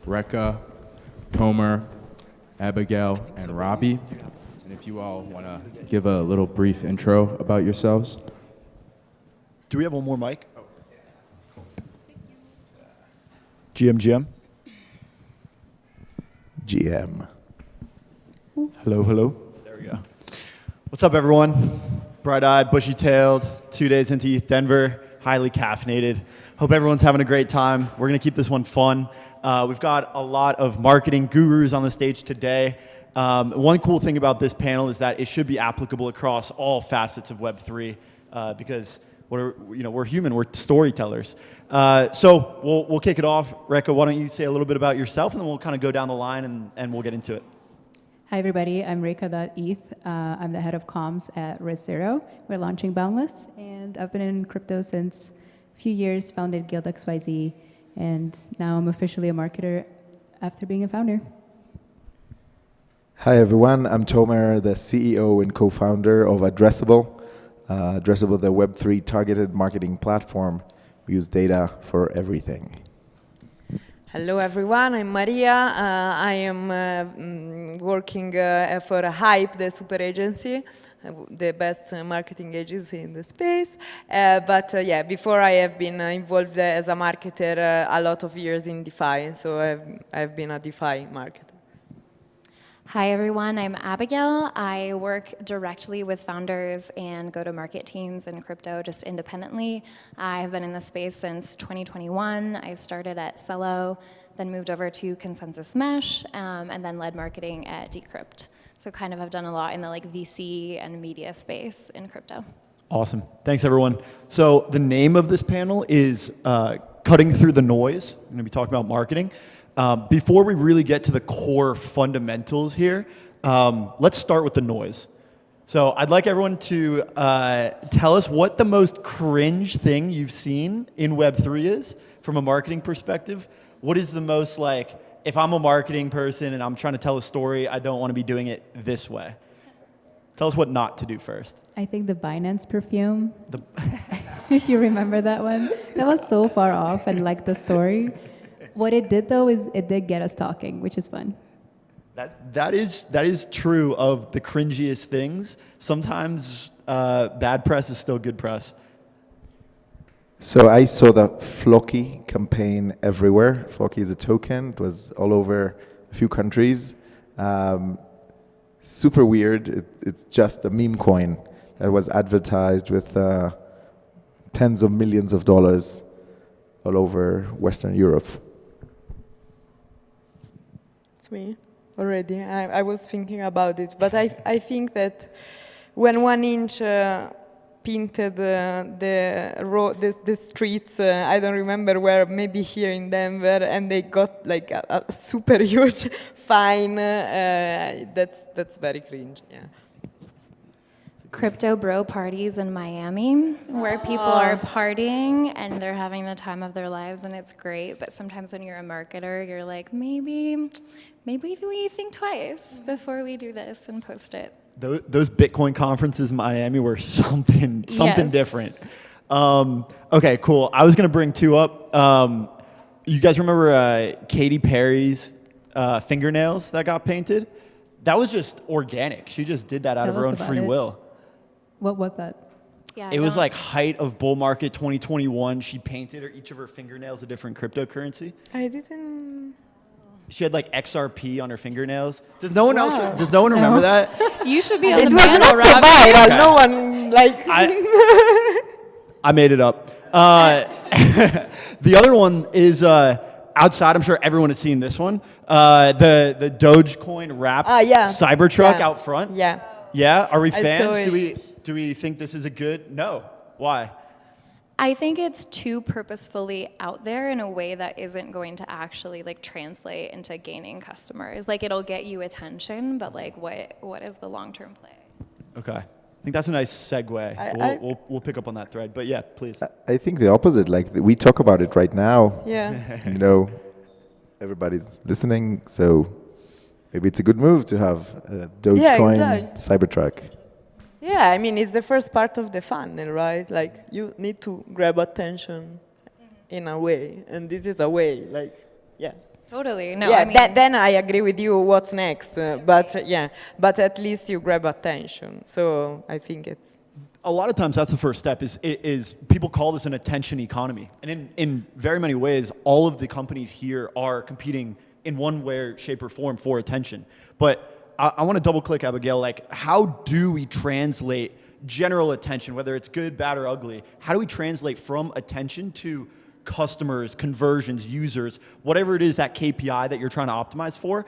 Rekha, Tomer, Abigail, and Robbie. And if you all want to give a little brief intro about yourselves. Do we have one more mic? GM. GM. Hello, hello. There we go. What's up, everyone? Bright-eyed, bushy-tailed, 2 days into ETH Denver, highly caffeinated. Hope everyone's having a great time. We're going to keep this one fun. We've got a lot of marketing gurus on the stage today. One cool thing about this panel is that it should be applicable across all facets of Web3 because we're human, we're storytellers. So we'll kick it off. Rekha, why don't you say a little bit about yourself, and then we'll kind of go down the line and we'll get into it. Hi, everybody. I'm Rekha.eth. I'm the head of comms at Risc Zero. We're launching Boundless, and I've been in crypto since a few years, founded Guild XYZ, and now I'm officially a marketer after being a founder. Hi, everyone. I'm Tomer, the CEO and co-founder of Addressable. Addressable, the Web3 targeted marketing platform. We use data for everything. Hello, everyone. I'm Maria. I am working for Hype, the super agency, the best marketing agency in the space. But before I have been involved as a marketer a lot of years in DeFi, so I've been a DeFi marketer. Hi, everyone. I'm Abigail. I work directly with founders and go-to-market teams in crypto just independently. I've been in the space since 2021. I started at Cello, then moved over to Consensus Mesh, and then led marketing at Decrypt. So kind of have done a lot in the VC and media space in crypto. Awesome. Thanks, everyone. So the name of this panel is Cutting Through the Noise. I'm going to be talking about marketing. Before we really get to the core fundamentals here, let's start with the noise. So I'd like everyone to tell us what the most cringe thing you've seen in Web3 is from a marketing perspective. What is the most if I'm a marketing person and I'm trying to tell a story, I don't want to be doing it this way. Tell us what not to do first. I think the Binance perfume, if you remember that one, that was so far off and like the story. What it did, though, is it did get us talking, which is fun. That is true of the cringiest things. Sometimes bad press is still good press. So I saw the Floki campaign everywhere. Floki is a token. It was all over a few countries. Super weird. It's just a meme coin that was advertised with tens of millions of dollars all over Western Europe. Me already. I was thinking about it, but I think that when 1inch painted the streets, I don't remember where, maybe here in Denver, and they got a super huge fine. That's very cringe. Yeah. Crypto bro parties in Miami, where people are partying and they're having the time of their lives, and it's great. But sometimes when you're a marketer, you're like, maybe we think twice before we do this and post it. Those Bitcoin conferences in Miami were something Yes. different. Okay, cool. I was gonna bring two up. You guys remember Katy Perry's fingernails that got painted? That was just organic. She just did that out of her own free will. What was that? Yeah, It was height of bull market 2021. She painted each of her fingernails a different cryptocurrency. I didn't. She had XRP on her fingernails. Does no one else? Does no one remember that? You should be on It the was panel, not so Robbie. viral. Okay. No one I made it up. The other one is outside. I'm sure everyone has seen this one. The Dogecoin wrapped Cybertruck out front. Yeah. Yeah. Are we I fans? saw it. Do we think this is a good? No. Why? I think it's too purposefully out there in a way that isn't going to actually translate into gaining customers. It'll get you attention, but what is the long-term play? Okay. I think that's a nice segue. We'll pick up on that thread. But yeah, please. I think the opposite. We talk about it right now. Yeah. Everybody's listening, so maybe it's a good move to have a Dogecoin Cybertruck. Yeah, I mean, it's the first part of the funnel, right? You need to grab attention in a way, and this is a way. Yeah. Totally. No, yeah, I mean, then I agree with you. What's next? But at least you grab attention. So I think it's. A lot of times that's the first step is people call this an attention economy. And in very many ways, all of the companies here are competing in one way, shape, or form for attention. But I want to double click, Abigail, like how do we translate general attention, whether it's good, bad, or ugly? How do we translate from attention to customers, conversions, users, whatever it is that KPI that you're trying to optimize for?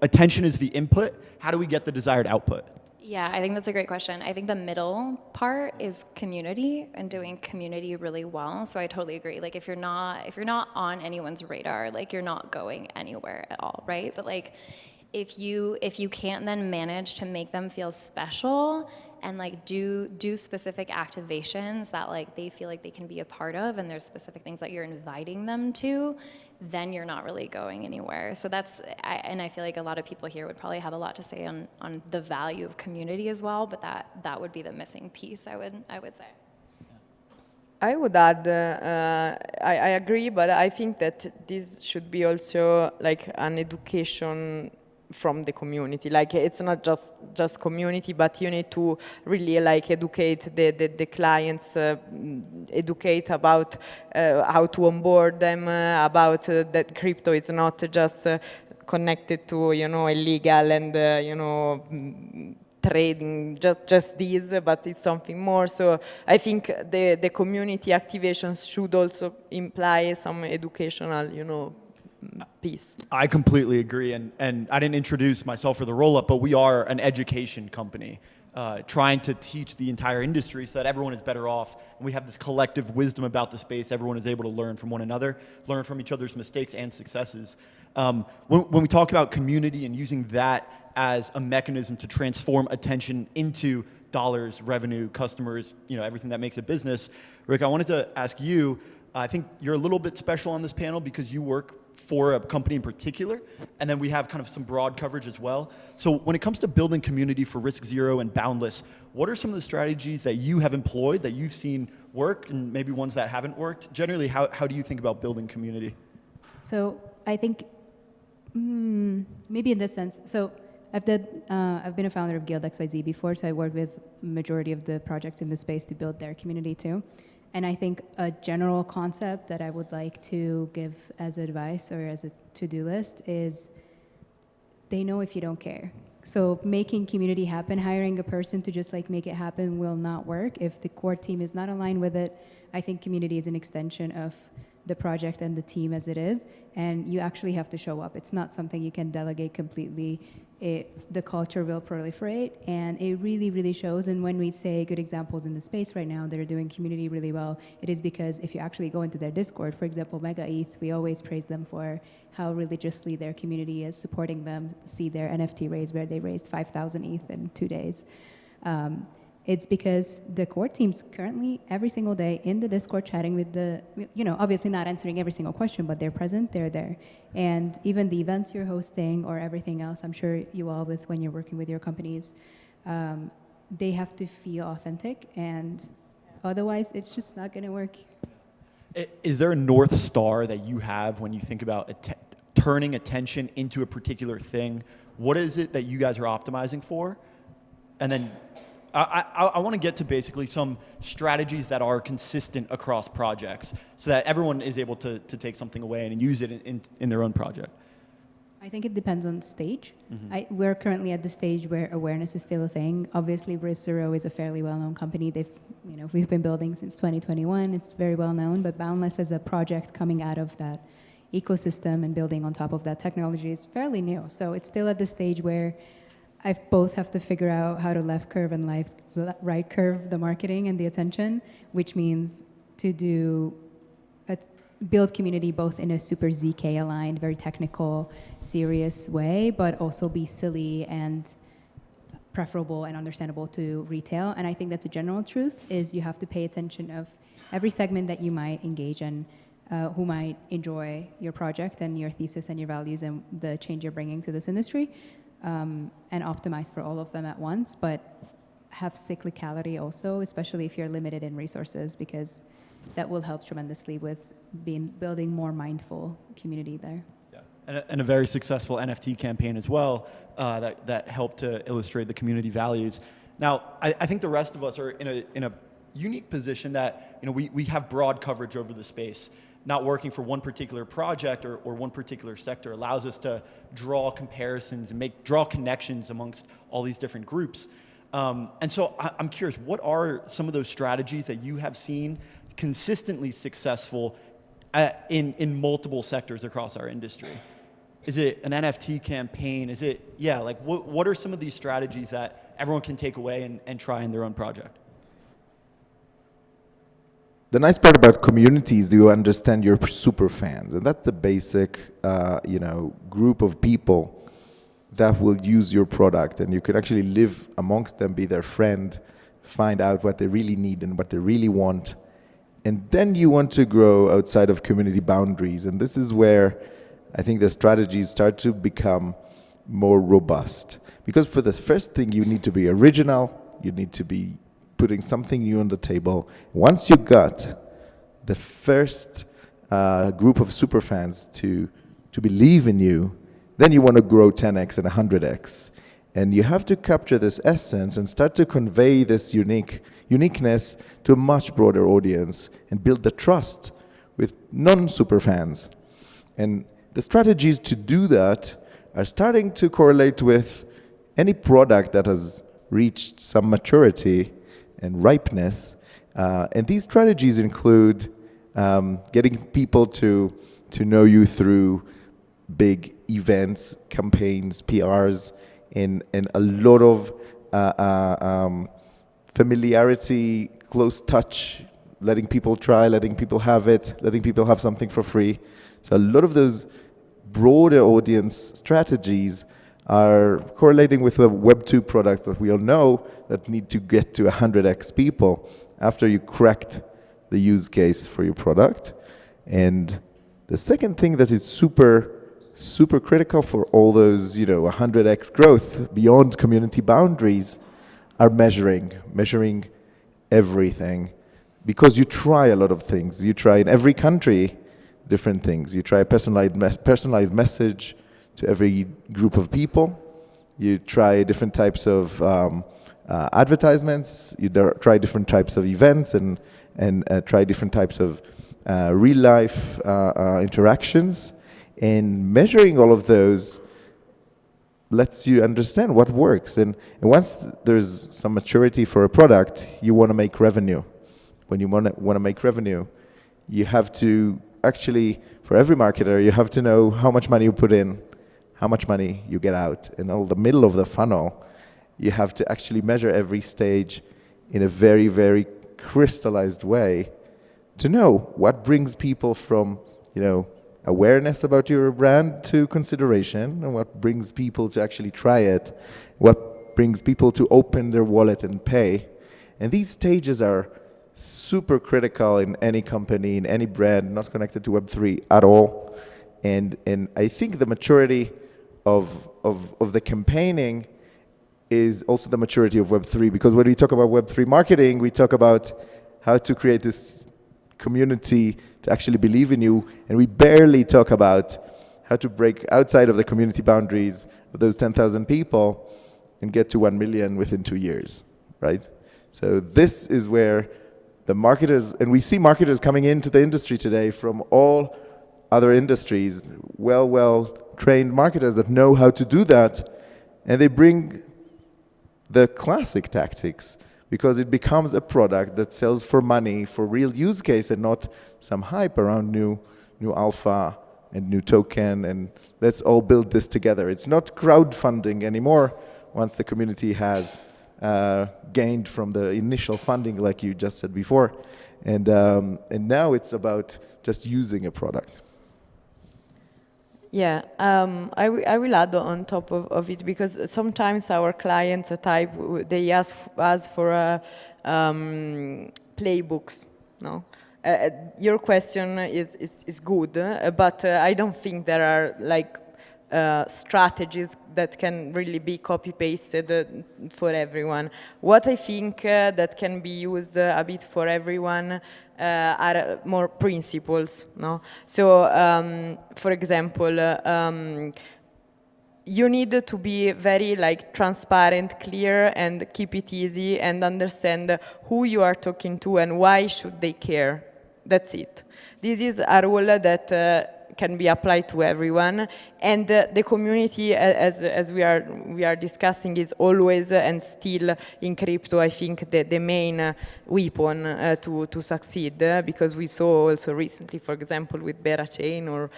Attention is the input. How do we get the desired output? yeah, I think that's a great question. I think the middle part is community and doing community really well. So I totally agree. Like if you're not on anyone's radar, like you're not going anywhere at all, right? But like if you can't then manage to make them feel special and like do specific activations that like they feel like they can be a part of, and there's specific things that you're inviting them to, then you're not really going anywhere. So I feel like a lot of people here would probably have a lot to say on the value of community as well, but that would be the missing piece, I would say. I would add, I agree, but I think that this should be also like an education from the community. Like it's not just community, but you need to really like educate the clients, educate about how to onboard them, about that crypto is not just connected to illegal and trading, just this, but it's something more. So I think the community activations should also imply some educational piece. I completely agree, and I didn't introduce myself for the Rollup, but we are an education company trying to teach the entire industry so that everyone is better off, and we have this collective wisdom about the space. Everyone is able to learn from one another, learn from each other's mistakes and successes. When we talk about community and using that as a mechanism to transform attention into dollars, revenue, customers, everything that makes a business, Rick, I wanted to ask you, I think you're a little bit special on this panel because you work for a company in particular, and then we have kind of some broad coverage as well. So when it comes to building community for Risc Zero and Boundless, what are some of the strategies that you have employed, that you've seen work, and maybe ones that haven't worked? Generally, how do you think about building community? So I think maybe in this sense, so I've been a founder of Guild XYZ before, so I worked with majority of the projects in the space to build their community too. And I think a general concept that I would like to give as advice or as a to-do list is they know if you don't care. So making community happen, hiring a person to just like make it happen will not work. If the core team is not aligned with it, I think community is an extension of the project and the team as it is, and you actually have to show up. It's not something you can delegate completely. The culture will proliferate, and it really, really shows. And when we say good examples in the space right now that are doing community really well, it is because if you actually go into their Discord, for example, Mega ETH, we always praise them for how religiously their community is supporting them. See their NFT raise where they raised 5,000 ETH in 2 days. It's because the core team's currently every single day in the Discord chatting with obviously not answering every single question, but they're present, they're there. And even the events you're hosting or everything else, I'm sure you all when you're working with your companies, they have to feel authentic, and otherwise it's just not gonna work. Is there a North Star that you have when you think about turning attention into a particular thing? What is it that you guys are optimizing for? And then I want to get to basically some strategies that are consistent across projects so that everyone is able to take something away and use it in their own project. I think it depends on stage. Mm-hmm. We're currently at the stage where awareness is still a thing. Obviously, Risc Zero is a fairly well-known company. We've been building since 2021. It's very well known, but Boundless as a project coming out of that ecosystem and building on top of that technology is fairly new. So it's still at the stage where I both have to figure out how to left curve and right curve the marketing and the attention, which means to build community both in a super ZK aligned, very technical, serious way, but also be silly and preferable and understandable to retail. And I think that's a general truth, is you have to pay attention of every segment that you might engage in, who might enjoy your project and your thesis and your values and the change you're bringing to this industry. And optimize for all of them at once, but have cyclicality also, especially if you're limited in resources, because that will help tremendously with building more mindful community there. Yeah. And a very successful NFT campaign as well that helped to illustrate the community values. Now, I think the rest of us are in a unique position that we have broad coverage over the space. Not working for one particular project or one particular sector allows us to draw comparisons and draw connections amongst all these different groups. And so I'm curious, what are some of those strategies that you have seen consistently successful in multiple sectors across our industry? Is it an NFT campaign? Is it, like what are some of these strategies that everyone can take away and try in their own project? The nice part about communities, you understand your super fans, and that's the basic, group of people that will use your product, and you can actually live amongst them, be their friend, find out what they really need and what they really want, and then you want to grow outside of community boundaries, and this is where I think the strategies start to become more robust. Because for the first thing, you need to be original, you need to be putting something new on the table. Once you got the first group of superfans to believe in you, then you want to grow 10x and 100x. And you have to capture this essence and start to convey this uniqueness to a much broader audience and build the trust with non-superfans. And the strategies to do that are starting to correlate with any product that has reached some maturity and ripeness, and these strategies include getting people to know you through big events, campaigns, PRs, and a lot of familiarity, close touch, letting people try, letting people have it, letting people have something for free. So a lot of those broader audience strategies are correlating with the Web 2 products that we all know that need to get to 100x people after you cracked the use case for your product. And the second thing that is super critical for all those 100x growth beyond community boundaries are measuring everything, because you try a lot of things. You try in every country different things. You try a personalized message to every group of people. You try different types of advertisements. You try different types of events and try different types of real life interactions. And measuring all of those lets you understand what works. And once there's some maturity for a product, you want to make revenue. When you want to make revenue, you have to actually, for every marketer, you have to know how much money you put in, how much money you get out. And all the middle of the funnel, you have to actually measure every stage in a very, very crystallized way to know what brings people from, awareness about your brand to consideration, and what brings people to actually try it, what brings people to open their wallet and pay. And these stages are super critical in any company, in any brand, not connected to Web3 at all. And I think the maturity of the campaigning is also the maturity of Web3, because when we talk about Web3 marketing, we talk about how to create this community to actually believe in you, and we barely talk about how to break outside of the community boundaries of those 10,000 people and get to 1 million within 2 years, right? So this is where the marketers, and we see marketers coming into the industry today from all other industries, well-trained marketers that know how to do that, and they bring the classic tactics, because it becomes a product that sells for money, for real use case, and not some hype around new alpha and new token, and let's all build this together. It's not crowdfunding anymore once the community has gained from the initial funding, like you just said before. And now it's about just using a product. Yeah, I will add on top of it, because sometimes our clients they ask us for playbooks. No, your question is good, but I don't think there are like strategies that can really be copy-pasted for everyone. What I think that can be used a bit for everyone are more principles, no? So, for example, you need to be very transparent, clear, and keep it easy, and understand who you are talking to and why should they care. That's it. This is a rule that can be applied to everyone, and the community, as we are discussing, is always and still in crypto, I think, the main weapon to succeed, because we saw also recently, for example, with Bera Chain, or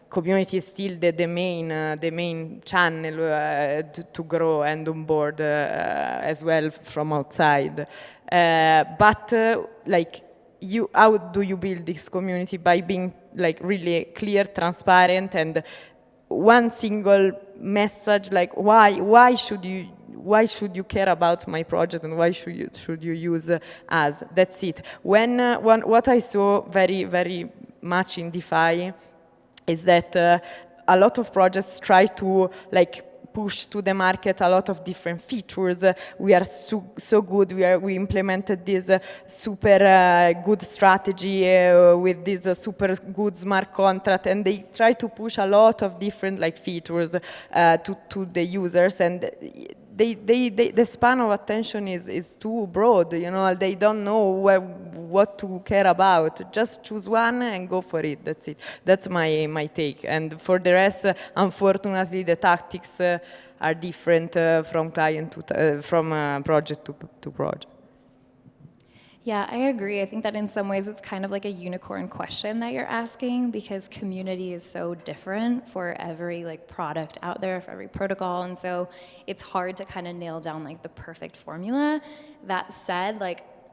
community is still the main channel to grow and onboard as well from outside. But how do you build this community? By being really clear, transparent, and one single message, why should you care about my project, and why should you use us? That's it. What I saw very, very much in DeFi is that a lot of projects try to push to the market a lot of different features. We are so good. We implemented this super good strategy with this super good smart contract, and they try to push a lot of different features to the users, and the span of attention is too broad. They don't know what to care about. Just choose one and go for it. That's it. That's my take. And for the rest, unfortunately, the tactics are different from project to project. Yeah, I agree. I think that in some ways it's kind of like a unicorn question that you're asking, because community is so different for every product out there, for every protocol, and so it's hard to kind of nail down the perfect formula. That said,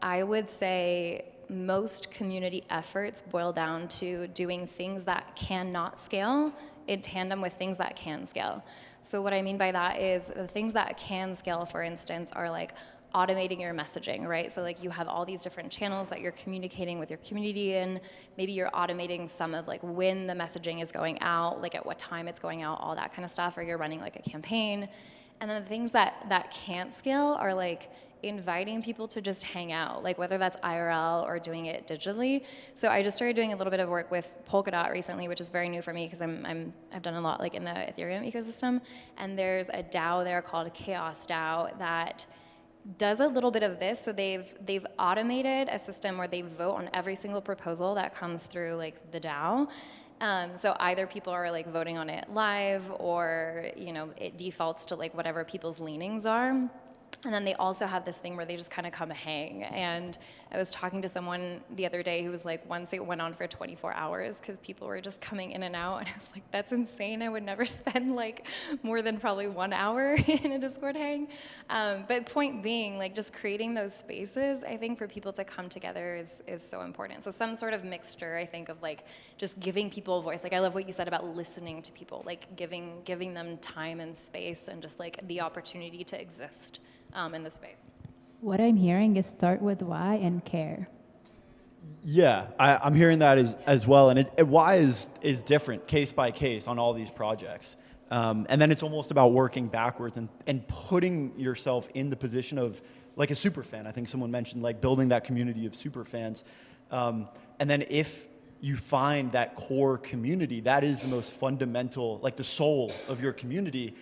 I would say most community efforts boil down to doing things that cannot scale in tandem with things that can scale. So what I mean by that is the things that can scale, for instance, are automating your messaging, right? So you have all these different channels that you're communicating with your community in. Maybe you're automating some of when the messaging is going out, at what time it's going out, all that kind of stuff, or you're running a campaign. And then the things that can't scale are inviting people to just hang out, whether that's IRL or doing it digitally. So I just started doing a little bit of work with Polkadot recently, which is very new for me because I've done a lot in the Ethereum ecosystem. And there's a DAO there called Chaos DAO that does a little bit of this. So they've automated a system where they vote on every single proposal that comes through the DAO. So either people are voting on it live, or it defaults to whatever people's leanings are. And then they also have this thing where they just kind of come hang. And I was talking to someone the other day who was once it went on for 24 hours because people were just coming in and out. And I was like, that's insane. I would never spend more than probably 1 hour in a Discord hang. But point being, just creating those spaces, I think for people to come together is so important. So some sort of mixture, I think, of just giving people a voice. I love what you said about listening to people, giving them time and space, and just the opportunity to exist in the space. What I'm hearing is start with why and care. Yeah, I'm hearing that as well, and why is different case by case on all these projects. And then it's almost about working backwards and putting yourself in the position of a super fan. I think someone mentioned building that community of super fans. And then if you find that core community, that is the most fundamental, the soul of your community,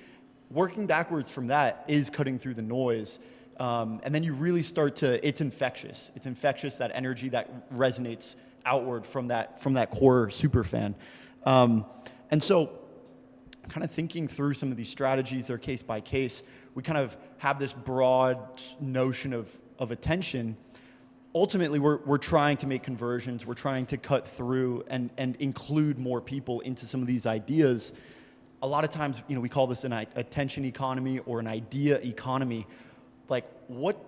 working backwards from that is cutting through the noise. And then you really start to, it's infectious. It's infectious, that energy that resonates outward from that core super fan. And so kind of thinking through some of these strategies, they're case by case, we kind of have this broad notion of attention. Ultimately, we're trying to make conversions. We're trying to cut through and include more people into some of these ideas. A lot of times, we call this an attention economy or an idea economy. What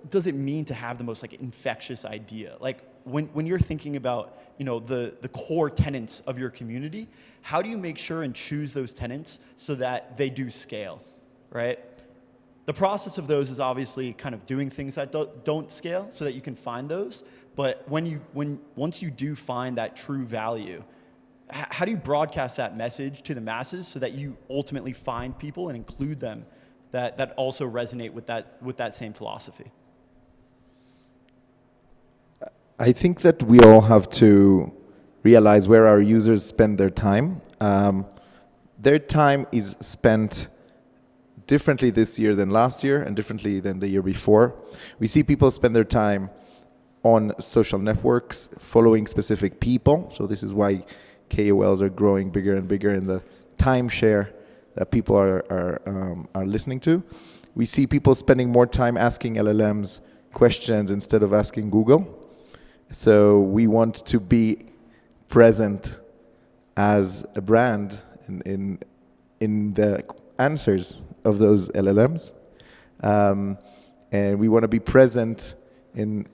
does it mean to have the most infectious idea? When you're thinking about the core tenets of your community, how do you make sure and choose those tenets so that they do scale, right? The process of those is obviously kind of doing things that don't scale so that you can find those. But once you do find that true value, how do you broadcast that message to the masses so that you ultimately find people and include them that also resonate with that same philosophy? I think that we all have to realize where our users spend their time. Their time is spent differently this year than last year and differently than the year before. We see people spend their time on social networks, following specific people. So this is why KOLs are growing bigger and bigger in the timeshare that people are listening to. We see people spending more time asking LLMs questions instead of asking Google. So we want to be present as a brand in the answers of those LLMs, and we want to be present in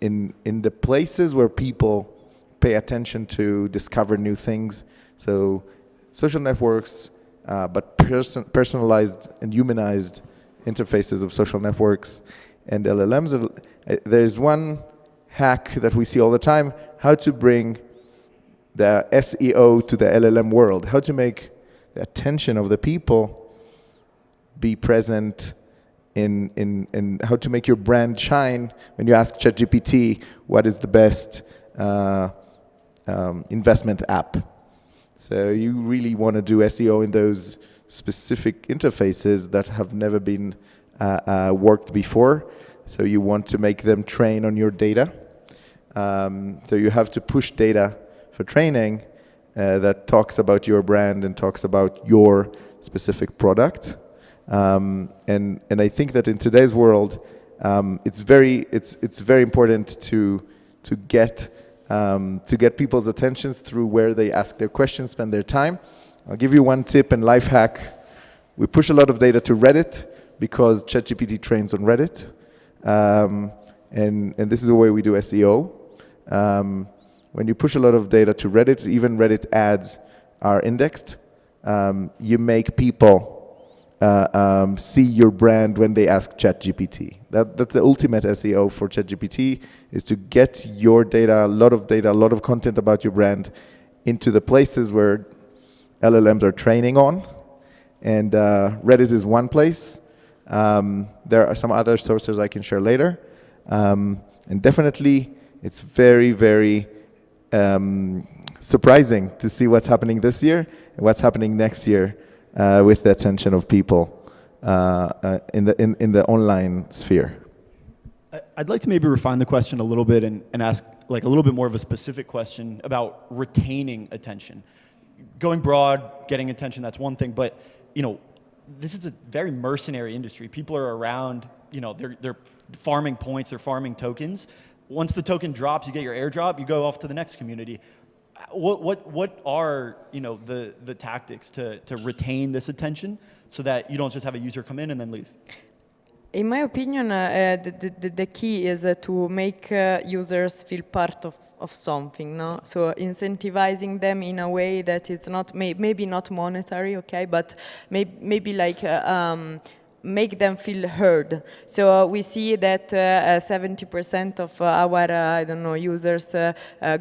the places where people pay attention to discover new things. So social networks, but personalized and humanized interfaces of social networks and LLMs. There's one hack that we see all the time: how to bring the SEO to the LLM world, how to make the attention of the people be present in how to make your brand shine when you ask ChatGPT what is the best investment app. So you really want to do SEO in those specific interfaces that have never been worked before. So you want to make them train on your data. So you have to push data for training that talks about your brand and talks about your specific product. And I think that in today's world, it's very important to get people's attentions through where they ask their questions, spend their time. I'll give you one tip and life hack. We push a lot of data to Reddit because ChatGPT trains on Reddit, and this is the way we do SEO. When you push a lot of data to Reddit, even Reddit ads are indexed. You make people see your brand when they ask ChatGPT. That's the ultimate SEO for ChatGPT, is to get your data, a lot of content about your brand into the places where LLMs are training on. And Reddit is one place. There are some other sources I can share later. And definitely, it's very, very surprising to see what's happening this year and what's happening next year with the attention of people in the online sphere. I'd like to maybe refine the question a little bit and ask like a little bit more of a specific question about retaining attention. Going broad, getting attention, that's one thing, but this is a very mercenary industry. People are around, they're farming points, they're farming tokens. Once the token drops, you get your airdrop, you go off to the next community. What are the tactics to retain this attention so that you don't just have a user come in and then leave? In my opinion, the key is to make users feel part of something, no? So incentivizing them in a way that it's not maybe not monetary, okay, but maybe like make them feel heard. So we see that 70% of our users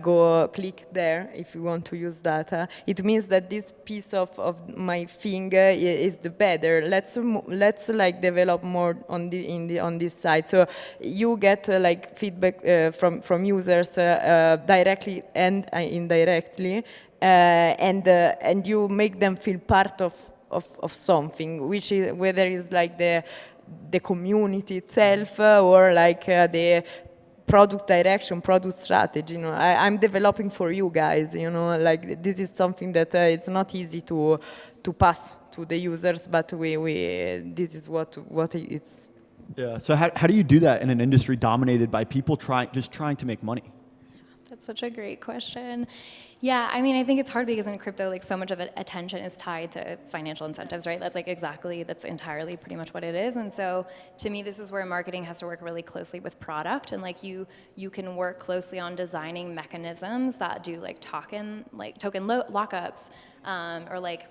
go click there if you want to use data. It means that this piece of my thing is the better. Let's like develop more on this side. So you get like feedback from users directly and indirectly, and you make them feel part of something, which is whether it's like the community itself or like the product direction, product strategy. I'm developing for you guys. Like this is something that it's not easy to pass to the users, but this is what it's. Yeah. So how do you do that in an industry dominated by people just trying to make money? That's such a great question. Yeah, I mean, I think it's hard because in crypto, like so much of attention is tied to financial incentives, right? That's entirely pretty much what it is. And so to me, this is where marketing has to work really closely with product. And like you can work closely on designing mechanisms that do like token lockups or like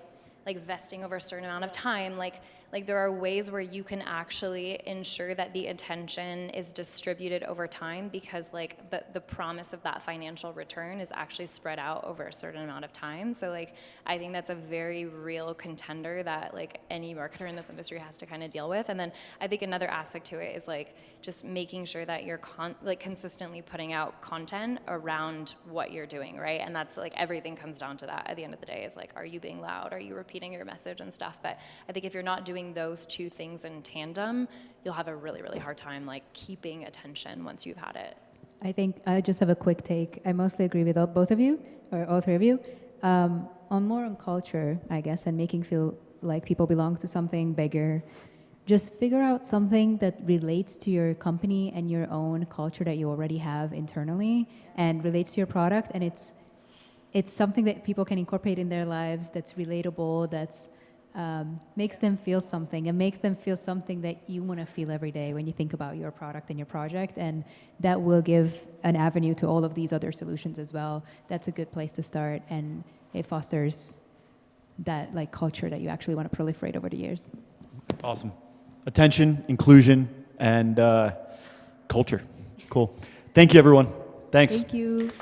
vesting over a certain amount of time. Like like there are ways where you can actually ensure that the attention is distributed over time, because like the promise of that financial return is actually spread out over a certain amount of time. So like I think that's a very real contender that like any marketer in this industry has to kind of deal with. And then I think another aspect to it is like just making sure that you're consistently putting out content around what you're doing, right? And that's like everything comes down to that at the end of the day, is like, are you being loud? Are you repeating your message and stuff? But I think if you're not doing those two things in tandem, you'll have a really, really hard time like keeping attention once you've had it. I think I just have a quick take. I mostly agree with both of you, or all three of you. On culture, I guess, and making feel like people belong to something bigger. Just figure out something that relates to your company and your own culture that you already have internally, and relates to your product, and it's something that people can incorporate in their lives, that's relatable, that's makes them feel something, and makes them feel something that you want to feel every day when you think about your product and your project, and that will give an avenue to all of these other solutions as well. That's a good place to start, and it fosters that like culture that you actually want to proliferate over the years. Awesome. Attention, inclusion, and culture. Cool. Thank you, everyone. Thanks. Thank you.